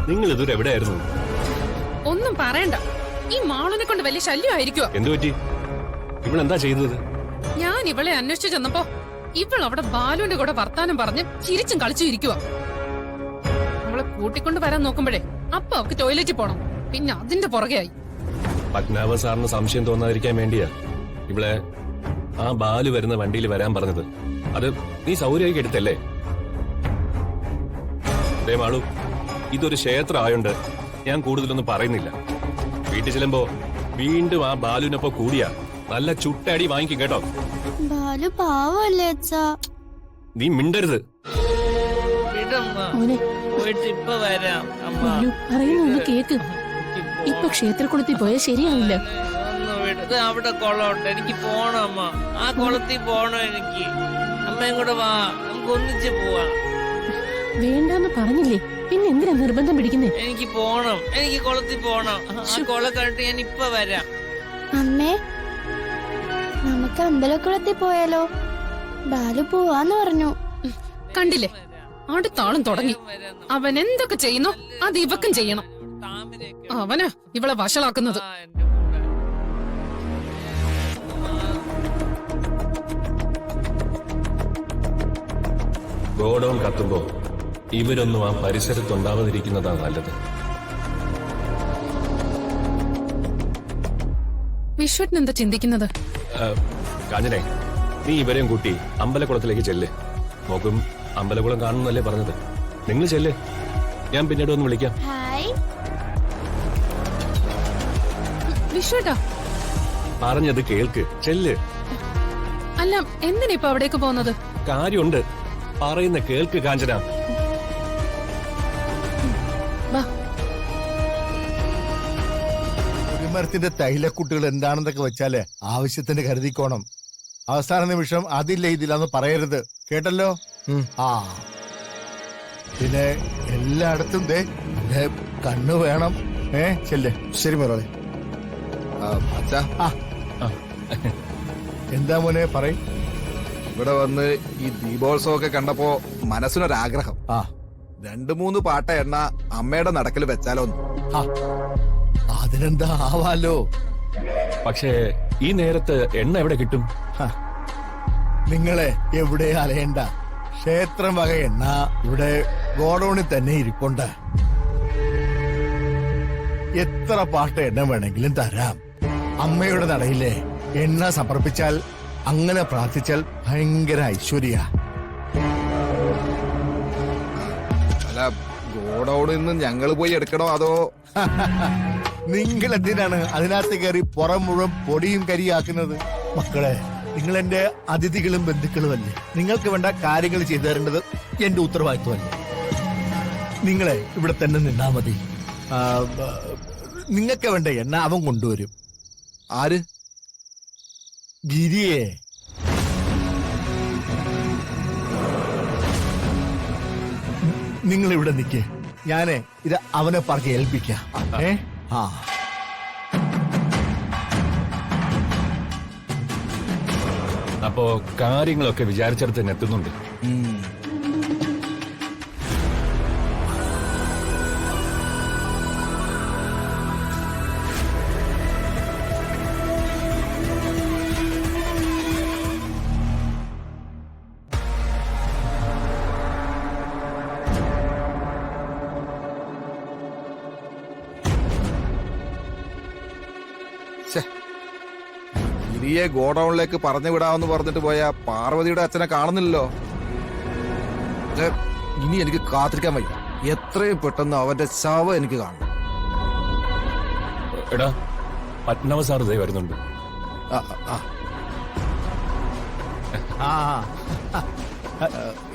നിങ്ങൾ ഇതുവരെ എവിടെയായിരുന്നു? ഒന്നും പറയണ്ട. ഈ മാളിനെ കൊണ്ട് വലിയ ശല്യമായിരിക്കുവോ? എന്തു പറ്റി? ഇവളെന്താ ചെയ്തത്? ഞാൻ ഇവളെ അന്വേഷിച്ചു ചെന്നപ്പോ ഇവൾ അവിടെ ബാലുവിന്റെ കൂടെ വർത്താനം പറഞ്ഞ് ചിരിച്ചും കളിച്ചും ഇരിക്കുവാ. അവളെ കൂട്ടിക്കൊണ്ട് വരാൻ നോക്കുമ്പോഴേ അപ്പൊ അവക്ക് ടോയ്ലറ്റിൽ പോണം. പിന്നെ അതിന്റെ പുറകെയായി. പത്മനാഭ സാറിന് സംശയം തോന്നാതിരിക്കാൻ വേണ്ടിയാ ഇവളെ ആ ബാലു വരുന്ന വണ്ടിയിൽ വരാൻ പറഞ്ഞത്. അത് നീ സൗകര്യമാക്കി എടുത്തല്ലേ? അതേ മാളു, ഇതൊരു ക്ഷേത്രം ആയോണ്ട് ഞാൻ കൂടുതലൊന്നും പറയുന്നില്ല. വീട്ടിൽ ചെല്ലുമ്പോ വീണ്ടും ആ ബാലുവിനൊപ്പം കൂടിയാ നല്ല ചുട്ടടി വാങ്ങിക്കും കേട്ടോ. ബാലു പാവല്ലേ അച്ഛാ? നീ മിണ്ടരുത്. പറയുന്നൊന്ന് കേക്ക്. ഇപ്പൊ ക്ഷേത്രക്കുളത്തിൽ പോയാൽ ശരിയാവില്ല. അവിടെ കുളമുണ്ട്, എനിക്ക് പോണം അമ്മ. ആ കുളത്തിൽ പോണം എനിക്ക്. അമ്മയും കൂടെ വാ, നമുക്ക് ഒന്നിച്ച് പോവാം. വേണ്ടെന്ന് പറഞ്ഞില്ലേ, പിന്നെ എന്തിനാ നിർബന്ധം പിടിക്കുന്നേ? എനിക്ക് പോണം, എനിക്ക് കുളത്തിൽ പോണം. ആ കുളം കണ്ടിട്ട് ഞാൻ ഇപ്പൊ വരാം. അമ്മേ, നമുക്ക് അമ്പലക്കുളത്തിൽ പോയാലോ? ബാലു പോവാന്ന് പറഞ്ഞു. കണ്ടില്ലേ, അടുത്താളും തുടങ്ങി. അവൻ എന്തൊക്കെ ചെയ്യുന്നോ അത് ഇവക്കും ചെയ്യണം. അവനാ ഇവളെ വഷളാക്കുന്നത്. ഗോഡൌൺ കത്തുമ്പോ ഇവരൊന്നും ആ പരിസരത്തുണ്ടാവാതിരിക്കുന്നതാണ് നല്ലത്. വിശ്വട്ടിന് എന്താ ചിന്തിക്കുന്നത്? കാഞ്ഞനെ, നീ ഇവരെയും കൂട്ടി അമ്പലക്കുളത്തിലേക്ക് ചെല്ല്. നോക്കും അമ്പലക്കുളം കാണുന്നല്ലേ പറഞ്ഞത്. നിങ്ങൾ ചെല്ല്, ഞാൻ പിന്നീട് ഒന്ന് വിളിക്കാം. ഹായ്. വിശ്വട്ടാ പറഞ്ഞത് കേൾക്ക്, ചെല്ല്. അല്ല, എന്തിനാ ഇപ്പൊ അവിടേക്ക് പോകുന്നത്? കാര്യമുണ്ട്, പറയുന്ന കേൾക്ക് കാഞ്ചന. കുടിമരത്തിന്റെ തൈലക്കുട്ടികൾ എന്താണെന്നൊക്കെ വെച്ചാല് ആവശ്യത്തിന് കരുതിക്കോണം. അവസാന നിമിഷം അതില്ല ഇതില്ലാന്ന് പറയരുത്, കേട്ടല്ലോ? ആ പിന്നെ എല്ലായിടത്തും ദേ കണ്ണു വേണം. ചെല്ലേ. ശരി മുരളി. അച്ഛാ, എന്താ മോനെ പറയും? ഇവിടെ വന്ന് ഈ ദീപോത്സവമൊക്കെ കണ്ടപ്പോ മനസ്സിനൊരാഗ്രഹം. 2-3 പാട്ട എണ്ണ അമ്മയുടെ നടക്കൽ വെച്ചാലോന്ന്. അതിനെന്താ ആവാലോ. പക്ഷേ ഈ നേരത്ത് എണ്ണ എവിടെ കിട്ടും? നിങ്ങളെ എവിടെ അലയണ്ട. ക്ഷേത്രം വക എണ്ണ ഇവിടെ ഗോഡൌണിൽ തന്നെ ഇരിപ്പുണ്ട്. എത്ര പാട്ട എണ്ണ വേണമെങ്കിലും തരാം. അമ്മയുടെ നടയിലെ എണ്ണ സമർപ്പിച്ചാൽ, അങ്ങനെ പ്രാർത്ഥിച്ചാൽ ഭയങ്കര ഐശ്വര്യ. അല്ല, ഗോഡൌണിൽ നിന്ന് ഞങ്ങൾ പോയി എടുക്കണോ അതോ? നിങ്ങൾ എന്തിനാണ് അതിനകത്ത് കയറി പുറം മുഴുവൻ പൊടിയും കരിയാക്കുന്നത്? മക്കളെ, നിങ്ങൾ എന്റെ അതിഥികളും ബന്ധുക്കളുമല്ലേ. നിങ്ങൾക്ക് വേണ്ട കാര്യങ്ങൾ ചെയ്തു തരേണ്ടത് എന്റെ ഉത്തരവാദിത്വമല്ലേ. നിങ്ങളെ ഇവിടെ തന്നെ നിന്നാ മതി. നിങ്ങൾക്ക് വേണ്ട എണ്ണ അവൻ കൊണ്ടുവരും. ആര്? ഗിരിയെ. നിങ്ങൾ ഇവിടെ നിൽക്കേ, ഞാനേ ഇത് അവനെ പറഞ്ഞ് ഏൽപ്പിക്കാം. അപ്പോ കാര്യങ്ങളൊക്കെ വിചാരിച്ചിടത്ത് തന്നെ എത്തുന്നുണ്ട്. ഗിരിയെ ഗോഡൌണിലേക്ക് പറഞ്ഞു വിടാമെന്ന് പറഞ്ഞിട്ട് പോയ പാർവതിയുടെ അച്ഛനെ കാണുന്നില്ലല്ലോ. ഇനി എനിക്ക് കാത്തിരിക്കാൻ വയ്യ. എത്രയും പെട്ടെന്ന് അവന്റെ ശവം എനിക്ക് കാണണം. എടാ, പത്മനാഭ സാർ ഇതേ വരുന്നുണ്ട്.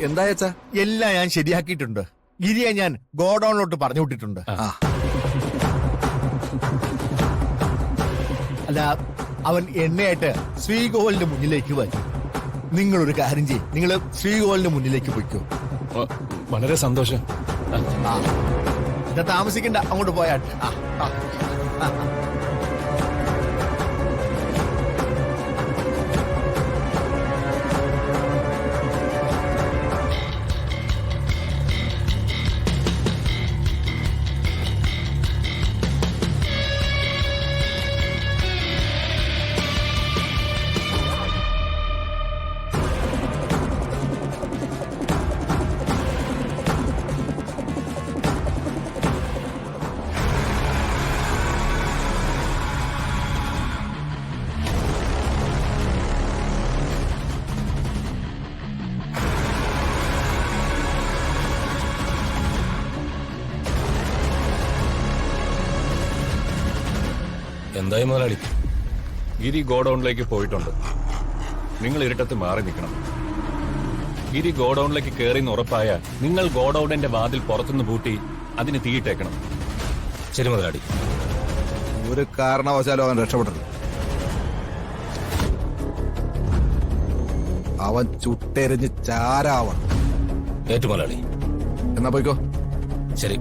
എന്താ അച്ഛാ? എല്ലാം ഞാൻ ശരിയാക്കിയിട്ടുണ്ട്. ഗിരിയെ ഞാൻ ഗോഡൌണിലോട്ട് പറഞ്ഞു വിട്ടിട്ടുണ്ട്. അല്ല, അവൻ എണ്ണയായിട്ട് ശ്രീകോവിലിന്റെ മുന്നിലേക്ക് വരും. നിങ്ങളൊരു കാര്യം ചെയ്യും, നിങ്ങൾ ശ്രീകോവിലിന്റെ മുന്നിലേക്ക് പോയിക്കോ. വളരെ സന്തോഷം. താമസിക്കണ്ട, അങ്ങോട്ട് പോയാട്ടെ. എന്തായി മുതലാളി? ഗിരി ഗോഡൌണിലേക്ക് പോയിട്ടുണ്ട്. നിങ്ങൾ ഇരുട്ടത്ത് മാറി നിൽക്കണം. ഗിരി ഗോഡൌണിലേക്ക് കയറിന്ന് ഉറപ്പായ നിങ്ങൾ ഗോഡൌണിന്റെ വാതിൽ പുറത്തുനിന്ന് പൂട്ടി അതിന് തീയിട്ടേക്കണം. ശരി മുതലാളി. ഒരു കാരണവശാലും അവൻ രക്ഷപ്പെടരുത്. അവൻ ചുട്ടെരിഞ്ഞ് ചാരാവണം. ഏറ്റു മുതലാളി. എന്നാ പോയിക്കോ. ശരി.